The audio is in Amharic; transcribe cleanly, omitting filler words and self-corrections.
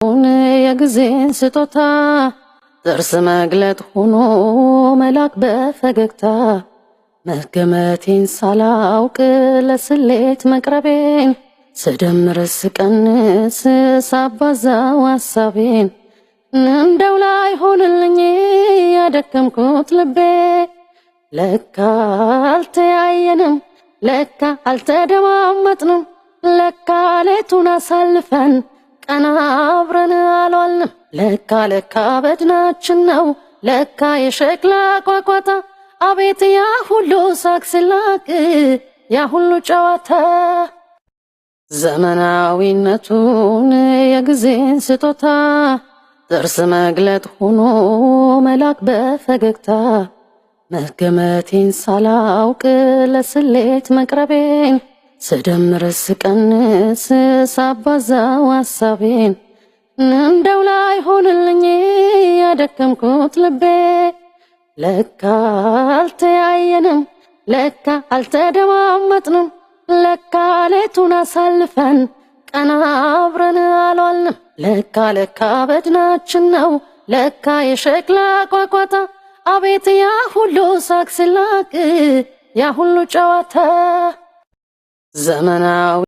የጊዜን ስጦታ ጥርስ መግለጥ ሆኖ መላክ በፈገግታ መገመቴን ሳላውቅ ለስሌት መቅረቤን ስደምር ስቀንስ ሳባዛው ሐሳቤን እንደው ላይ ሆንልኝ ያደከምኩት ልቤ ለካ አልተያየንም ለካ አልተደማመጥንም ለካ ሌቱን አሳልፈን ቀና አብረን አልዋልንም ለካ በድናችን ነው ለካ የሸክላ ቋቋታ አቤት ያ ሁሉ ሳቅ ሲላቅ ያ ሁሉ ጨዋታ ዘመናዊነቱን የጊዜን ስጦታ ጥርስ መግለጥ ሆኖ መላክ በፈገግታ መገመቴን ሳላውቅ ለስሌት መቅረቤን ስደምር ስቀንስ ሳባዛው ሐሳቤን እንደው ላይ ሆንልኝ ያደከምኩት ልቤ ለካ አልተያየንም ለካ አልተደማመጥንም ለካ ሌቱን አሳልፈን ቀና አብረን አልዋልንም ለካ በድናችን ነው ለካ የሸክላ ቋቋታ አቤት ያ ሁሉ ሳቅ ሲላቅ ያ ሁሉ ጨዋታ ዘመናዊ